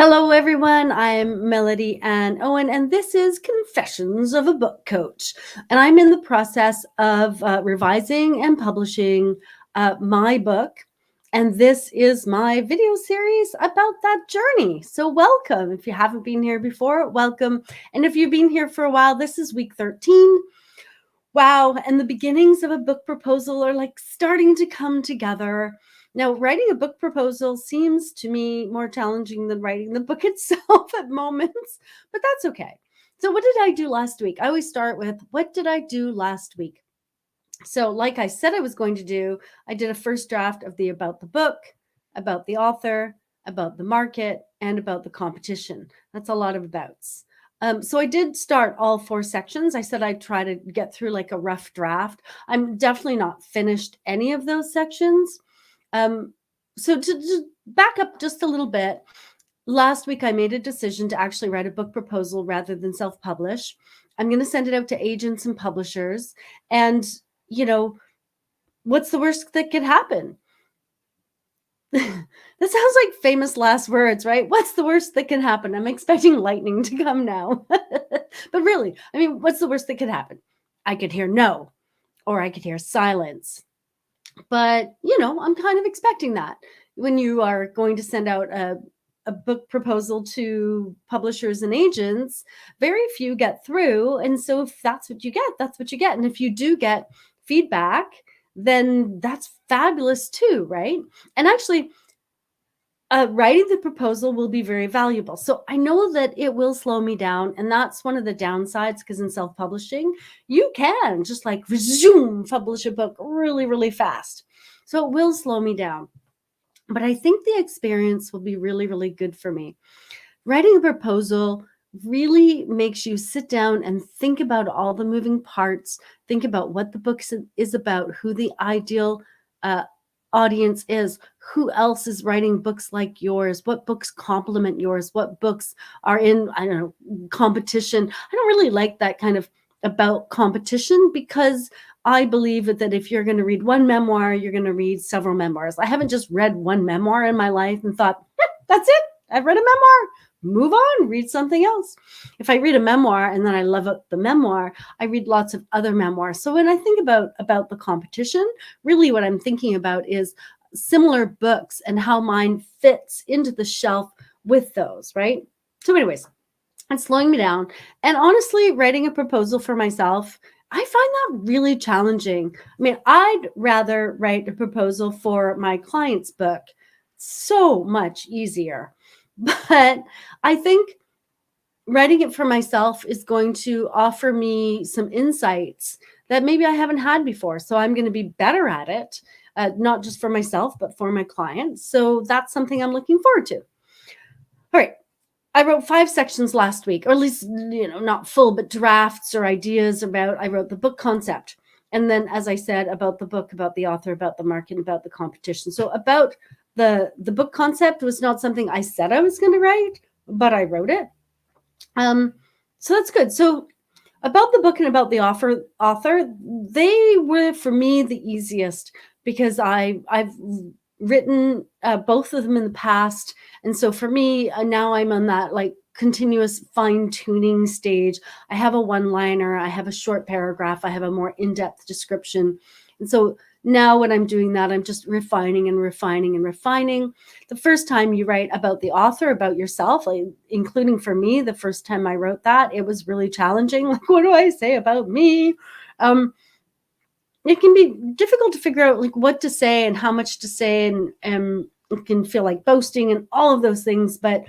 Hello, everyone. I'm Melody Ann Owen, and this is Confessions of a Book Coach. And I'm in the process of revising and publishing my book. And this is my video series about that journey. So, welcome. If you haven't been here before, welcome. And if you've been here for a while, this is week 13. Wow. And the beginnings of a book proposal are like starting to come together. Now, writing a book proposal seems to me more challenging than writing the book itself at moments, but that's okay. So, what did I do last week? I always start with what did I do last week? So, like I said, I was going to do, I did a first draft of the about the book, about the author, about the market, and about the competition. That's a lot of abouts. So I did start all 4 sections. I said I'd try to get through like a rough draft. I'm definitely not finished any of those sections. So to back up just a little bit, last week I made a decision to actually write a book proposal rather than self-publish. I'm going to send it out to agents and publishers. And, you know, what's the worst that could happen? That sounds like famous last words, right? What's the worst that can happen? I'm expecting lightning to come now. But really, I mean, what's the worst that could happen? I could hear no, or I could hear silence. But, I'm kind of expecting that when you are going to send out a book proposal to publishers and agents, very few get through. And so if that's what you get, that's what you get. And if you do get feedback, then that's fabulous too, right? And actually, writing the proposal will be very valuable. So I know that it will slow me down. And that's one of the downsides, because in self-publishing, you can just like resume, publish a book really, really fast. So it will slow me down. But I think the experience will be really, really good for me. Writing a proposal really makes you sit down and think about all the moving parts, think about what the book is about, who the ideal audience is, who else is writing books like yours, what books complement yours, what books are in, I don't know, competition. I don't really like that kind of about competition, because I believe that if you're going to read one memoir, you're going to read several memoirs. I haven't just read one memoir in my life and thought, that's it. I've read a memoir. Move on, read something else. If I read a memoir and then I love the memoir, I read lots of other memoirs. So when I think about the competition, really what I'm thinking about is similar books and how mine fits into the shelf with those, right? So anyways, it's slowing me down. And honestly, writing a proposal for myself, I find that really challenging. I mean, I'd rather write a proposal for my client's book. So much easier. But I think writing it for myself is going to offer me some insights that maybe I haven't had before. So I'm going to be better at it, not just for myself, but for my clients. So that's something I'm looking forward to. All right. I wrote 5 sections last week, or at least, not full, but drafts or ideas about, I wrote the book concept. And then, as I said, about the book, about the author, about the market, about the competition. So about the book concept was not something I said I was going to write, but I wrote it. So that's good. So about the book and about the author, they were for me the easiest, because I've written both of them in the past. And so for me, now I'm on that like continuous fine-tuning stage. I have a one-liner, I have a short paragraph, I have a more in-depth description. And so now when I'm doing that, I'm just refining and refining and refining. The first time you write about the author, about yourself, like, including for me, the first time I wrote that, it was really challenging. Like, what do I say about me? It can be difficult to figure out like what to say and how much to say, and it can feel like boasting and all of those things. But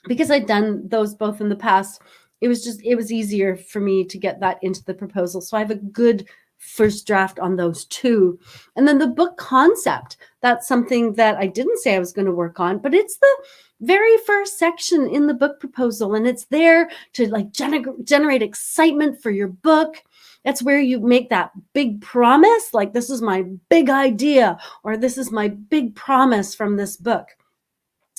because I'd done those both in the past, it was easier for me to get that into the proposal. So I have a good first draft on those two. And then the book concept, that's something that I didn't say I was going to work on, but it's the very first section in the book proposal. And it's there to like generate excitement for your book. That's where you make that big promise, like this is my big idea, or this is my big promise from this book.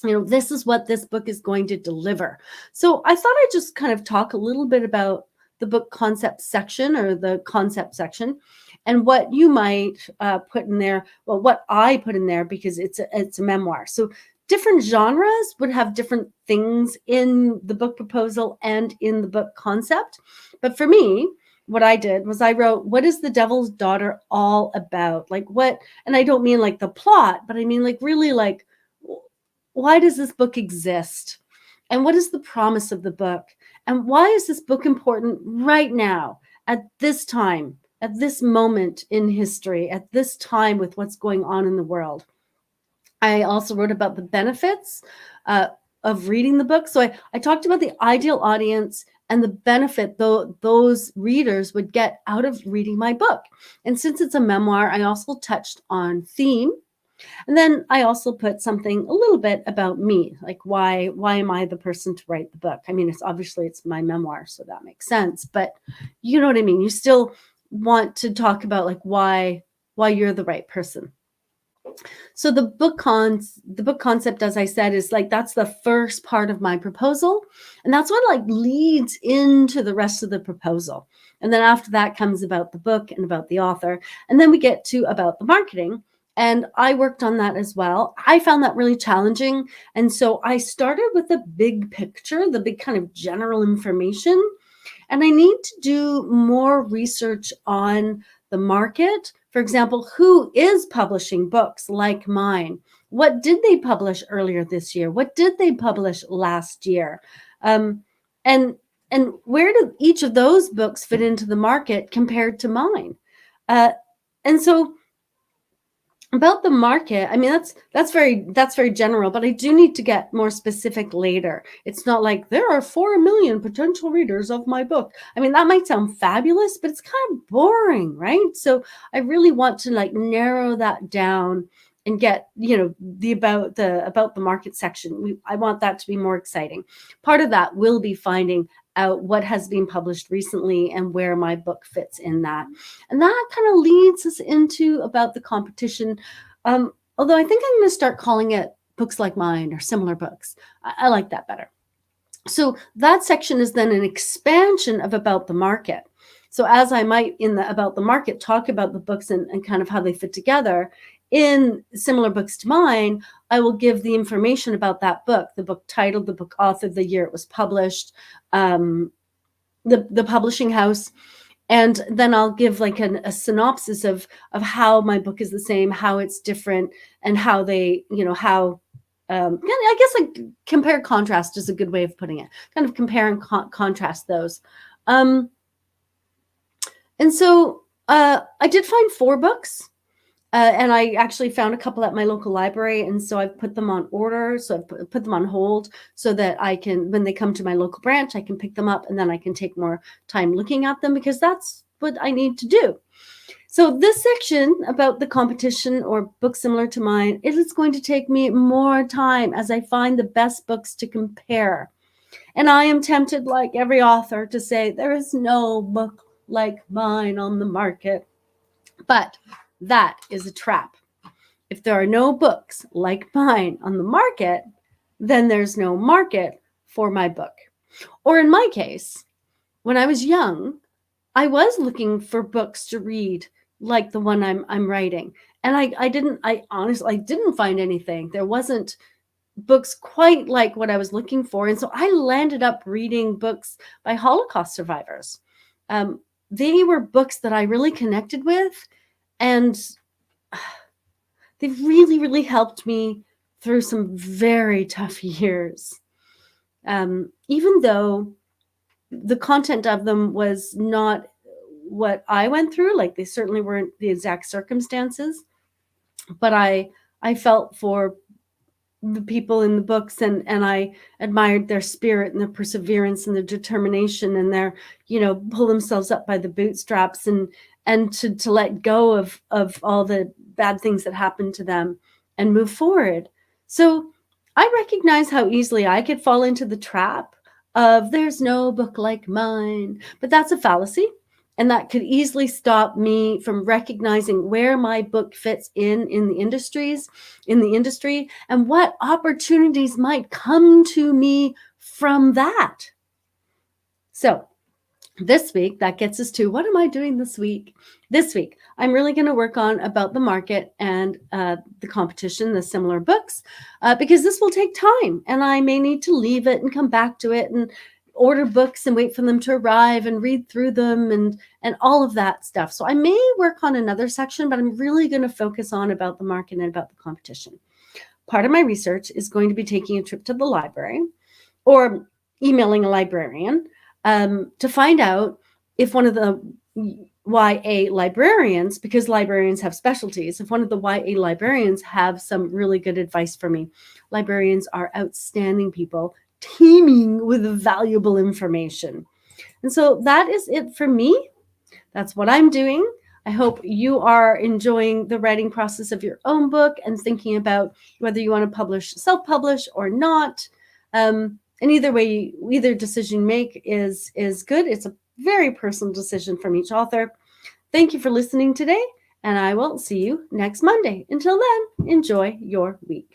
This is what this book is going to deliver. So I thought I'd just kind of talk a little bit about the book concept section, or the concept section, and what you might put in there. Well, what I put in there, because it's a memoir. So different genres would have different things in the book proposal and in the book concept. But for me, what I did was I wrote, what is The Devil's Daughter all about? Like what, and I don't mean like the plot, but I mean like really like, why does this book exist? And what is the promise of the book? And why is this book important right now, at this time, at this moment in history, at this time with what's going on in the world? I also wrote about the benefits of reading the book. So I talked about the ideal audience and the benefit those readers would get out of reading my book. And since it's a memoir, I also touched on theme. And then I also put something a little bit about me, like why am I the person to write the book? I mean, it's my memoir, so that makes sense. But you know what I mean? You still want to talk about like why you're the right person. So the book concept, as I said, is like that's the first part of my proposal, and that's what like leads into the rest of the proposal. And then after that comes about the book and about the author, and then we get to about the marketing. And I worked on that as well. I found that really challenging, and so I started with the big picture, the big kind of general information. And I need to do more research on the market. For example, who is publishing books like mine? What did they publish earlier this year? What did they publish last year? And where do each of those books fit into the market compared to mine? And so about the market, I mean, that's very general, but I do need to get more specific later. It's not like there are 4 million potential readers of my book. I mean, that might sound fabulous, but it's kind of boring, right? So I really want to like narrow that down and get, the about the market section. I want that to be more exciting. Part of that will be finding out what has been published recently and where my book fits in that. And that kind of leads us into about the competition. Although I think I'm going to start calling it books like mine or similar books. I like that better. So that section is then an expansion of about the market. So as I might in the about the market talk about the books and kind of how they fit together, in similar books to mine, I will give the information about that book, the book title, the book author, the year it was published, the publishing house, and then I'll give like a synopsis of how my book is the same, how it's different, and how they, how I guess like compare contrast is a good way of putting it. Kind of compare and contrast those. And so I did find 4 books. And I actually found a couple at my local library. And so I've put them on order. So I've put them on hold so that I can, when they come to my local branch, I can pick them up and then I can take more time looking at them because that's what I need to do. So this section about the competition or books similar to mine, it is going to take me more time as I find the best books to compare. And I am tempted, like every author, to say there is no book like mine on the market. But that is a trap. If there are no books like mine on the market, then there's no market for my book. Or in my case, when I was young, I was looking for books to read like the one I'm writing. And I honestly didn't find anything. There wasn't books quite like what I was looking for. And so I landed up reading books by Holocaust survivors. They were books that I really connected with. And they really, really helped me through some very tough years. Even though the content of them was not what I went through, like they certainly weren't the exact circumstances, but I felt for the people in the books and I admired their spirit and their perseverance and their determination and their, pull themselves up by the bootstraps and to let go of all the bad things that happened to them and move forward. So I recognize how easily I could fall into the trap of there's no book like mine, but that's a fallacy. And that could easily stop me from recognizing where my book fits in the industry, and what opportunities might come to me from that. So This week, that gets us to what am I doing this week? This week, I'm really going to work on about the market and the competition, the similar books, because this will take time and I may need to leave it and come back to it and order books and wait for them to arrive and read through them and all of that stuff. So I may work on another section, but I'm really going to focus on about the market and about the competition. Part of my research is going to be taking a trip to the library or emailing a librarian to find out if one of the YA librarians, because librarians have specialties, if one of the YA librarians have some really good advice for me. Librarians are outstanding people, teeming with valuable information. And so that is it for me. That's what I'm doing. I hope you are enjoying the writing process of your own book and thinking about whether you want to publish, self-publish or not. And either way, either decision you make is good. It's a very personal decision from each author. Thank you for listening today, and I will see you next Monday. Until then, enjoy your week.